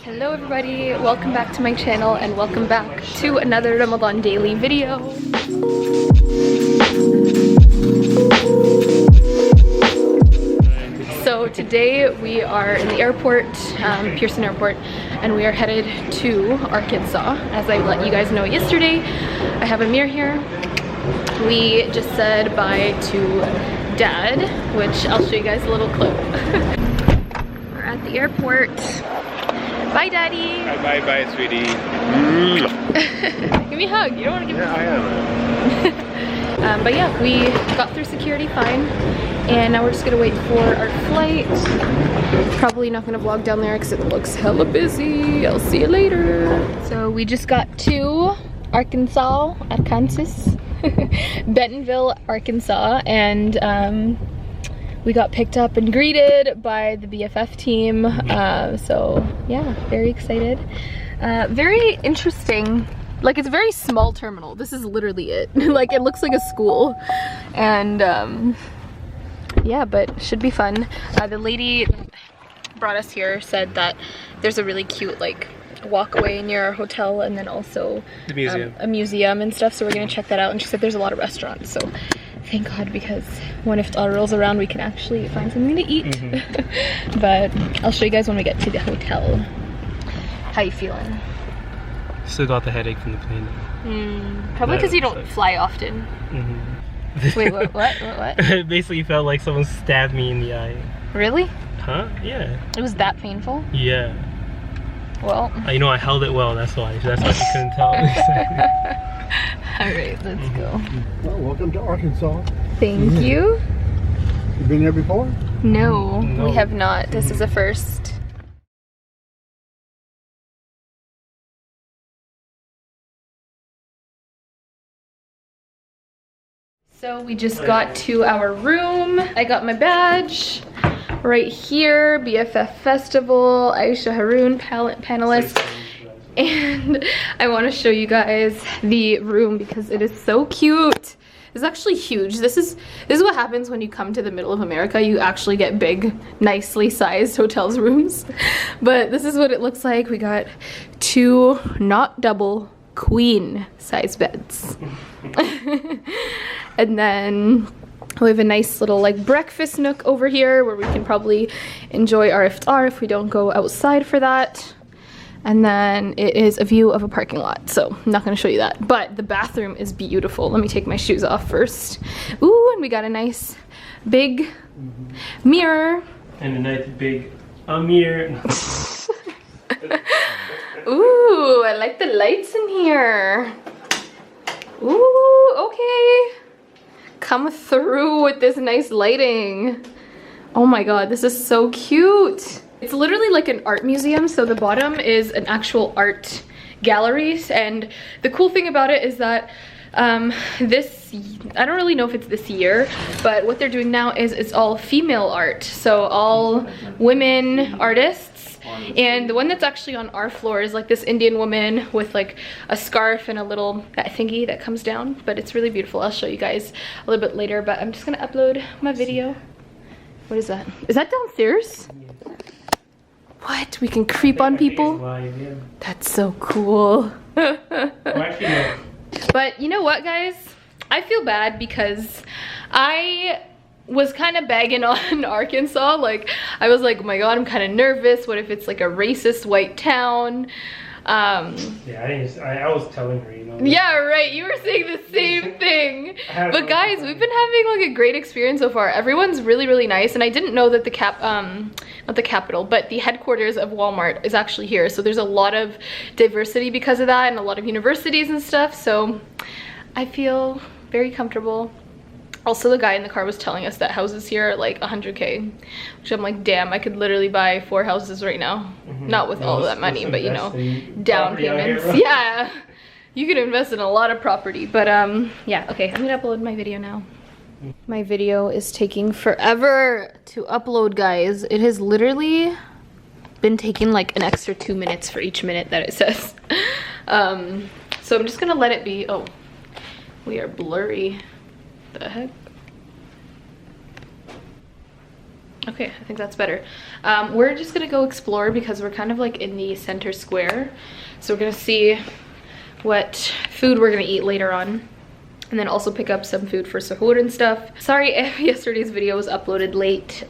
Hello everybody, welcome back to my channel and welcome back to another Ramadan daily video. So today we are in the airport, Pearson Airport, and we are headed to Arkansas. As I let you guys know yesterday, I have Amir here. We just said bye to Dad, which I'll show you guys a little clip. We're at the airport. Bye, Daddy. Bye, sweetie. Give me a hug. You don't want to give me a hug. Yeah, I am. But yeah, we got through security fine, and now we're just gonna wait for our flight. Probably not gonna vlog down there because it looks hella busy. I'll see you later. So we just got to Arkansas, Bentonville, Arkansas, and we got picked up and greeted by the BFF team. So yeah, very excited. Very interesting. Like, it's a very small terminal. This is literally it. Like, it looks like a school. And yeah, but should be fun. The lady that brought us here said that there's a really cute like walkway near our hotel, and then also the museum. A museum and stuff, so we're gonna check that out. And she said there's a lot of restaurants, so thank God, because when iftar rolls around we can actually find something to eat. But I'll show you guys when we get to the hotel. How you feeling? Still got the headache from the plane. Probably because you don't fly often. Wait, what? It basically felt like someone stabbed me in the eye. Really? Huh? Yeah. It was that painful? Yeah. Well, you know, I held it well, that's why. That's why you couldn't tell. Alright, let's go. Well, welcome to Arkansas. Thank you. You been there before? No, we have not. This is a first. So we just got to our room. I got my badge right here. BFF Festival, Aysha Harun panelist. And I want to show you guys the room because it is so cute. It's actually huge. This is what happens when you come to the middle of America. You actually get big, nicely sized hotels rooms. But this is what it looks like. We got two, not double, queen size beds. And then we have a nice little like breakfast nook over here where we can probably enjoy our iftar if we don't go outside for that. And then it is a view of a parking lot, so I'm not going to show you that. But the bathroom is beautiful. Let me take my shoes off first. Ooh, and we got a nice big mirror. And a nice big mirror. Ooh, I like the lights in here. Ooh, okay. Come through with this nice lighting. Oh my god, this is so cute. It's literally like an art museum, so the bottom is an actual art gallery, and the cool thing about it is that I don't really know if it's this year, but what they're doing now is it's all female art, so all women artists. And the one that's actually on our floor is like this Indian woman with like a scarf and a little thingy that comes down, but it's really beautiful. I'll show you guys a little bit later, but I'm just gonna upload my video. What is that? Is that downstairs? What? We can creep on people? That's so cool. But you know what, guys? I feel bad because I was kind of bagging on Arkansas. Like, I was like, oh my god, I'm kind of nervous. What if it's like a racist white town? Yeah, I was telling her, you know. Yeah, right. You were saying the same thing. But guys, we've been having like a great experience so far. Everyone's really, really nice. And I didn't know that the not the capital, but the headquarters of Walmart is actually here. So there's a lot of diversity because of that, and a lot of universities and stuff. So I feel very comfortable. Also, the guy in the car was telling us that houses here are like 100K, which I'm like, damn, I could literally buy 4 houses right now. Not with all of that money, but you know, down payments. Yeah, you could invest in a lot of property. But yeah, okay, I'm gonna upload my video now. My video is taking forever to upload, guys. It has literally been taking like an extra 2 minutes for each minute that it says. So I'm just gonna let it be. Oh, we are blurry. The heck? Okay, I think that's better. We're just gonna go explore because we're kind of like in the center square. So we're gonna see what food we're gonna eat later on. And then also pick up some food for sahur and stuff. Sorry if yesterday's video was uploaded late.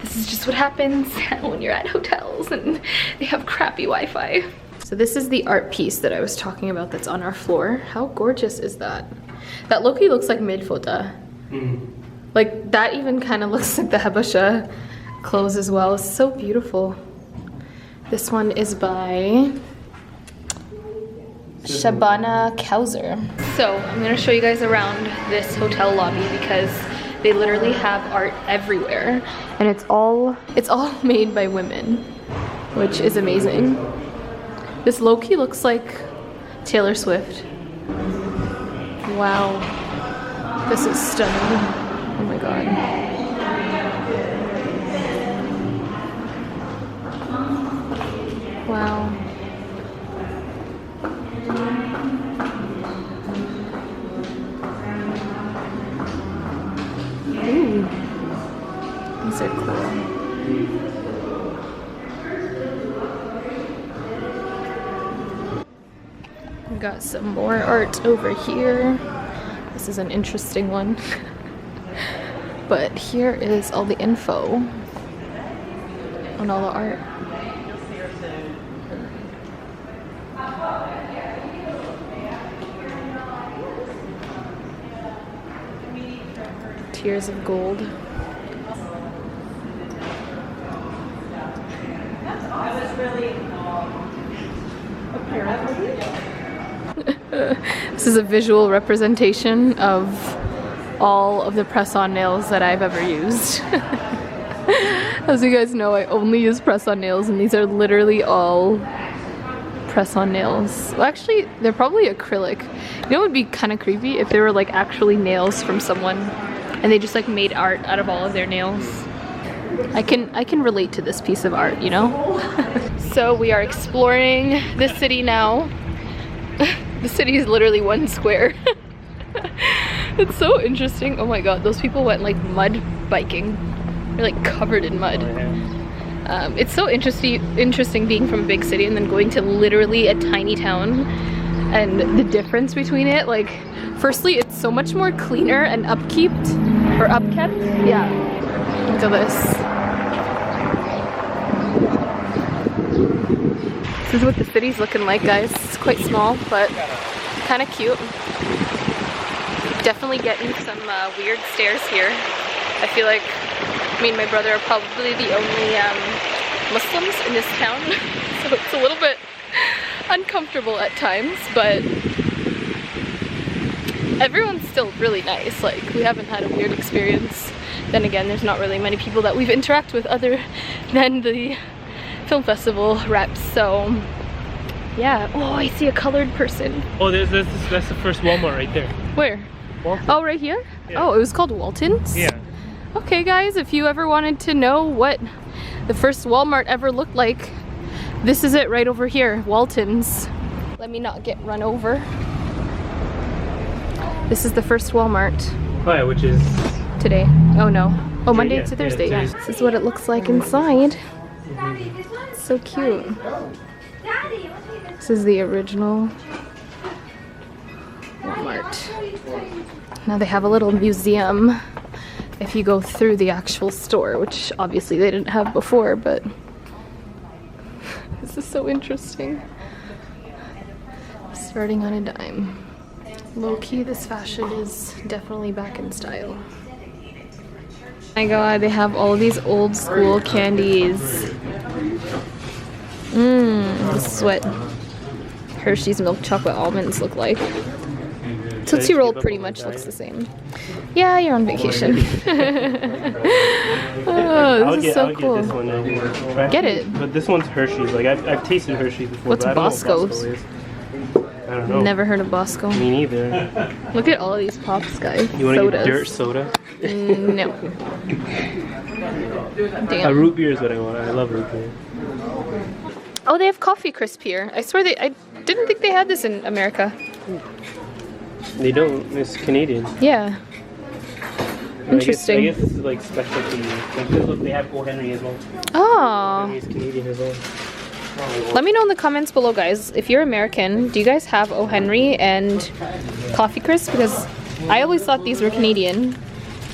This is just what happens when you're at hotels and they have crappy Wi-Fi. So this is the art piece that I was talking about that's on our floor. How gorgeous is that? That low-key looks like mid-fota. Like that even kind of looks like the Habasha clothes as well. It's so beautiful. This one is by Shabana Kauser. So I'm gonna show you guys around this hotel lobby because they literally have art everywhere, and it's all made by women, which is amazing. This low-key looks like Taylor Swift. Wow, this is stunning. Oh my god. Wow. Ooh, these are cool. We got some more art over here. This is an interesting one. But here is all the info on all the art. Tears of gold. This is a visual representation of all of the press-on nails that I've ever used. As you guys know, I only use press-on nails, and these are literally all press-on nails. Well, actually, they're probably acrylic. You know what would be kind of creepy? If they were like actually nails from someone and they just like made art out of all of their nails. I can relate to this piece of art, you know? So we are exploring the city now. The city is literally one square. It's so interesting. Oh my god, those people went like mud biking. They're like covered in mud. It's so interesting being from a big city and then going to literally a tiny town, and the difference between it. Like, firstly, it's so much more cleaner and upkept. Yeah. Look at this. This is what the city's looking like, guys. It's quite small, but kind of cute. Definitely getting some weird stares here. I feel like me and my brother are probably the only Muslims in this town, so it's a little bit uncomfortable at times, but everyone's still really nice. Like, we haven't had a weird experience. Then again, there's not really many people that we've interacted with other than the film festival reps, so yeah. Oh, I see a colored person. Oh, that's the first Walmart right there. Where? Walton. Oh, right here? Yeah. Oh, it was called Walton's? Yeah. Okay, guys, if you ever wanted to know what the first Walmart ever looked like, this is it right over here, Walton's. Let me not get run over. This is the first Walmart. Oh yeah, which is... today. Oh no. Oh, Monday yeah, to Thursday, yeah. This is what it looks like inside. So cute. This is the original Walmart. Now they have a little museum if you go through the actual store, which obviously they didn't have before, but this is so interesting. Starting on a dime. Low-key, this fashion is definitely back in style. My god, they have all of these old school candies. This is what Hershey's milk chocolate almonds look like. Tootsie Roll pretty much looks the same. Yeah, you're on vacation. Oh, this is so cool. Get this one. Get it. But this one's Hershey's. Like, I've tasted Hershey's before. What's but I don't Bosco's? know what Bosco is. I don't know. Never heard of Bosco. Me neither. Look at all of these pops, guys. You want to Sodas. get dirt soda? No. Damn. A root beer is what I want. I love root beer. Oh, they have coffee crisp here. I swear I didn't think they had this in America. They don't. It's Canadian. Yeah. Interesting. I guess this is like specialty. Like, look, they have O. Henry as well. Oh. Henry is Canadian as well. Let me know in the comments below, guys, if you're American, do you guys have O. Henry and Coffee Crisp? Because I always thought these were Canadian,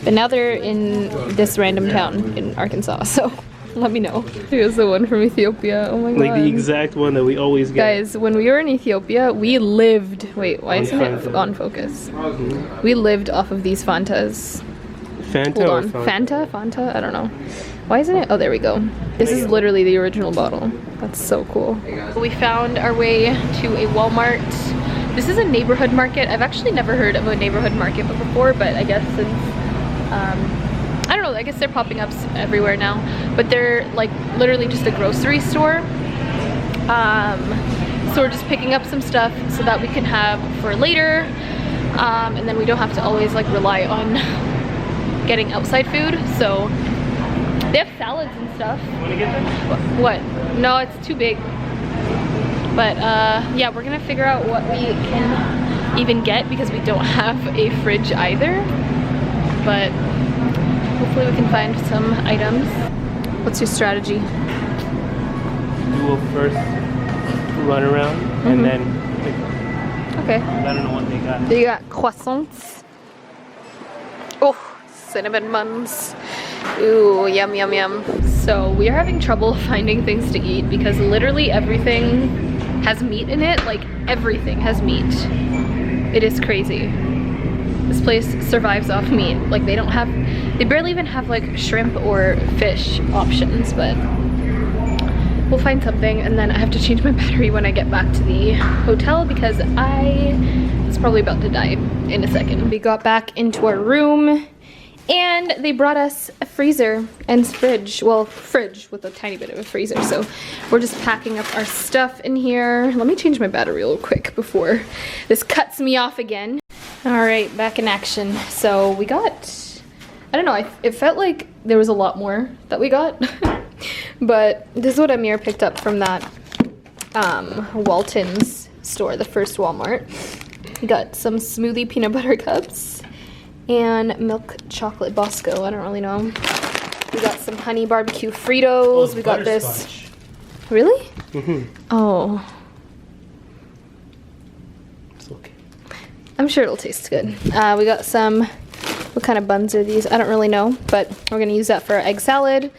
but now they're in this random town in Arkansas, so let me know. Here's the one from Ethiopia. Oh my god. Like the exact one that we always get. Guys, when we were in Ethiopia, we lived... Wait, why isn't it on focus? We lived off of these Fantas. Fanta Hold or on. Fanta? Fanta? I don't know. Why isn't it? Oh, there we go. This is literally the original bottle. That's so cool. We found our way to a Walmart. This is a neighborhood market. I've actually never heard of a neighborhood market before, but I guess since, I don't know, I guess they're popping up everywhere now. But they're like literally just a grocery store. So we're just picking up some stuff so that we can have for later. And then we don't have to always like rely on getting outside food. So they have salads and stuff. You wanna get them? What? No, it's too big. But yeah, we're gonna figure out what we can even get because we don't have a fridge either. But hopefully we can find some items. What's your strategy? Do a first run around and then pick up. Okay. I don't know what they got. You got croissants. Oh, cinnamon buns. Ooh, yum, yum, yum. So we are having trouble finding things to eat because literally everything has meat in it. Like everything has meat. It is crazy. This place survives off meat. Like they barely even have like shrimp or fish options, but we'll find something. And then I have to change my battery when I get back to the hotel because it's probably about to die in a second. We got back into our room and they brought us a freezer and fridge. Well, fridge with a tiny bit of a freezer. So we're just packing up our stuff in here. Let me change my battery real quick before this cuts me off again. All right, back in action. So we got, I don't know, it felt like there was a lot more that we got. But this is what Amir picked up from that Walton's store, the first Walmart. We got some smoothie peanut butter cups and milk chocolate Bosco. I don't really know. We got some honey barbecue Fritos. We got this. Really? Mm-hmm. Oh. It's okay. I'm sure it'll taste good. We got some, what kind of buns are these? I don't really know, but we're gonna use that for our egg salad.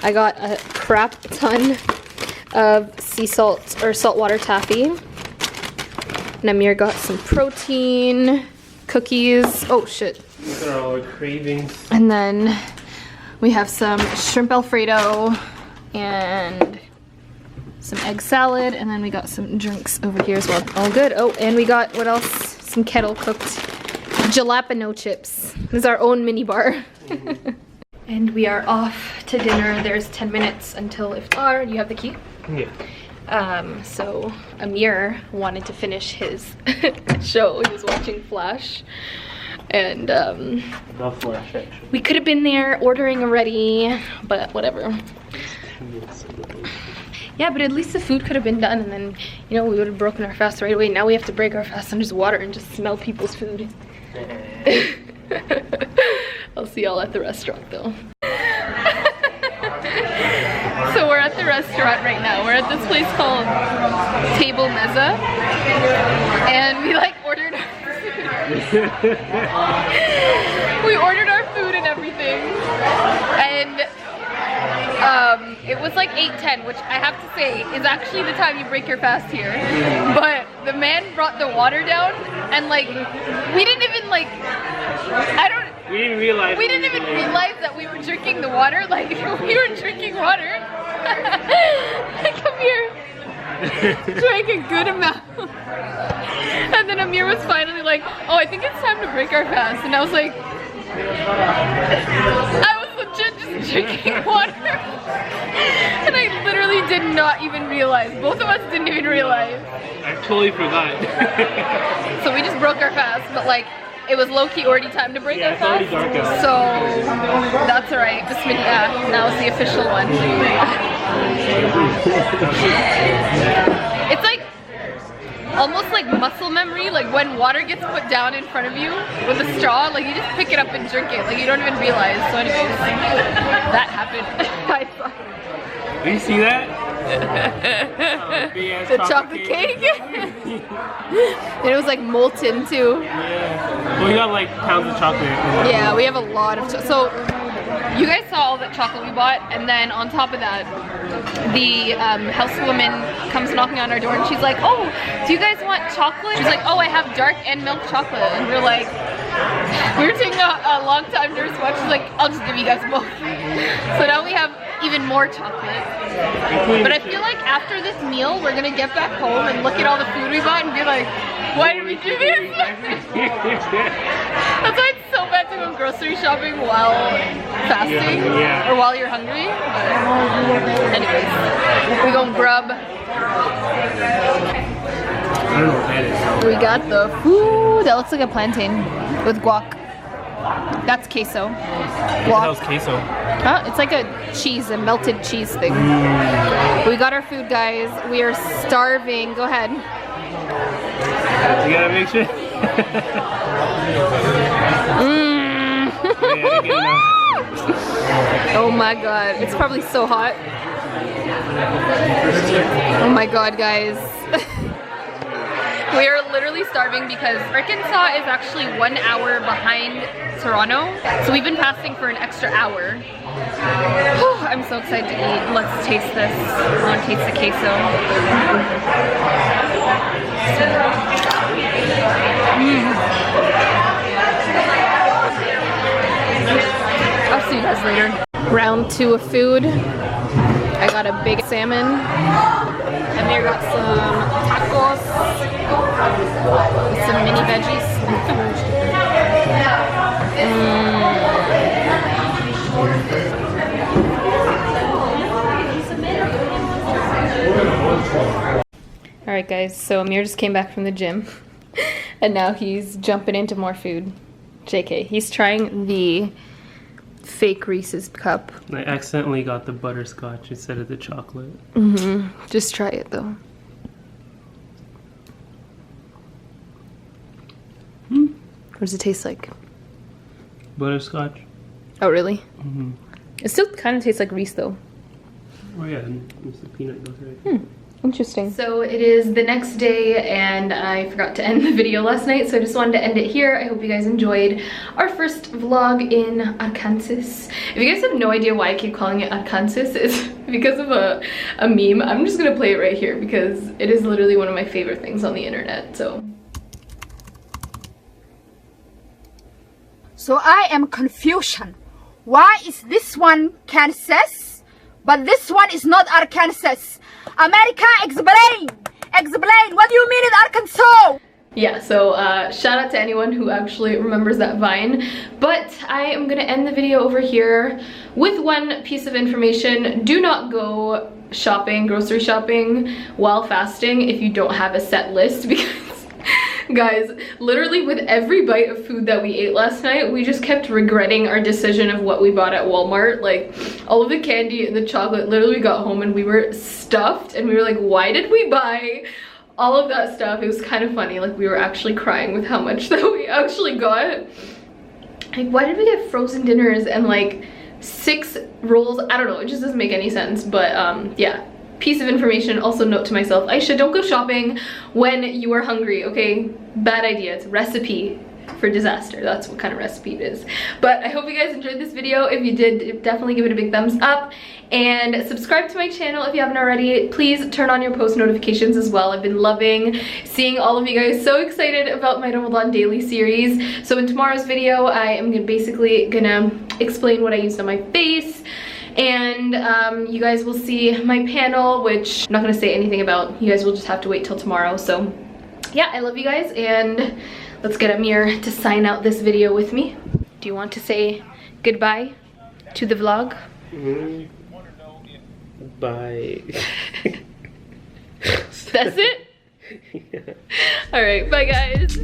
I got a crap ton of sea salt or saltwater taffy. And Amir got some protein, cookies. Oh shit. These are all our cravings. And then we have some shrimp Alfredo and some egg salad. And then we got some drinks over here as well. All good. Oh, and we got, what else? Some kettle cooked jalapeno chips. This is our own mini bar. And we are off to dinner. There's 10 minutes until iftar. You have the key? Yeah. So Amir wanted to finish his show. He was watching Flash. And The Flash, actually. we could have been there ordering already, but whatever. Yeah, but at least the food could have been done, and then, you know, we would have broken our fast right away. Now we have to break our fast under water and just smell people's food. I'll see y'all at the restaurant though. So we're at the restaurant right now. We're at this place called Table Meza, and we like ordered our food. We ordered our food and everything, and it was like 8:10, which I have to say is actually the time you break your fast here. But the man brought the water down, and like we didn't even like, we didn't even realize that we were drinking the water. Like we were drinking water. Come here. Drank a good amount. And then Amir was finally like, oh, I think it's time to break our fast. And I was like, I was legit just drinking water. And I literally did not even realize. Both of us didn't even realize. I totally forgot. So we just broke our fast, but like, it was low-key already time to break our fast. It's already dark out. So that's alright. Bismillah. Now it's the official one. It's like almost like muscle memory, like when water gets put down in front of you with a straw, like you just pick it up and drink it, like you don't even realize. So anyways, that happened. I saw. Do you see that? The chocolate cake. And it was like molten too. Yeah. Well, we got like pounds of chocolate. Yeah, we have a lot of chocolate. So you guys saw all that chocolate we bought, and then on top of that, the housewoman comes knocking on our door and she's like, oh, do you guys want chocolate? She's like, oh, I have dark and milk chocolate. And we're like, we were taking a long time to respond. She's like, I'll just give you guys both. So now we have even more chocolate. But I feel like after this meal, we're gonna get back home and look at all the food we bought and be like, why did we do this? That's why it's so bad to go grocery shopping while fasting or while you're hungry. But anyways, we gonna grub. I don't know what that is. We got the food. That looks like a plantain with guac. That's queso. That was queso. Huh? It's like a cheese, a melted cheese thing. We got our food, guys. We are starving. Go ahead. You gotta make sure. Oh my god. It's probably so hot. Oh my god, guys. We are literally starving because Arkansas is actually 1 hour behind Toronto. So we've been fasting for an extra hour. Whew, I'm so excited to eat. Let's taste this. I want to taste the queso. I'll see you guys later. Round 2 of food. I got a big salmon. And there got some tacos. With some mini veggies. Alright guys, so Amir just came back from the gym. And now he's jumping into more food. JK, he's trying the fake Reese's cup. I accidentally got the butterscotch instead of the chocolate. Just try it though. What does it taste like? Butterscotch. Oh really? It still kind of tastes like Reese though. Oh yeah, and the peanut butter. Interesting. So it is the next day and I forgot to end the video last night, so I just wanted to end it here. I hope you guys enjoyed our first vlog in Arkansas. If you guys have no idea why I keep calling it Arkansas, it's because of a meme. I'm just gonna play it right here because it is literally one of my favorite things on the internet, so. So I am confusion. Why is this one Kansas, but this one is not Arkansas? America, explain! Explain! What do you mean in Arkansas? Yeah, so shout out to anyone who actually remembers that Vine. But I am gonna end the video over here with one piece of information. Do not go shopping, grocery shopping while fasting if you don't have a set list, because guys, literally with every bite of food that we ate last night, we just kept regretting our decision of what we bought at Walmart. Like all of the candy and the chocolate, literally we got home and we were stuffed and we were like, why did we buy all of that stuff? It was kind of funny, like we were actually crying with how much that we actually got. Like why did we get frozen dinners and like 6 rolls? I don't know, it just doesn't make any sense. But yeah, piece of information. Also note to myself, Aisha, don't go shopping when you are hungry, okay? Bad idea. It's a recipe for disaster. That's what kind of recipe it is. But I hope you guys enjoyed this video. If you did, definitely give it a big thumbs up and subscribe to my channel if you haven't already. Please turn on your post notifications as well. I've been loving seeing all of you guys so excited about my Ramadan daily series. So in tomorrow's video, I am basically gonna explain what I used on my face, and you guys will see my panel, which I'm not gonna say anything about. You guys will just have to wait till tomorrow. So yeah, I love you guys, and let's get Amir to sign out this video with me. Do you want to say goodbye to the vlog? Bye. That's it? Yeah. All right, bye guys.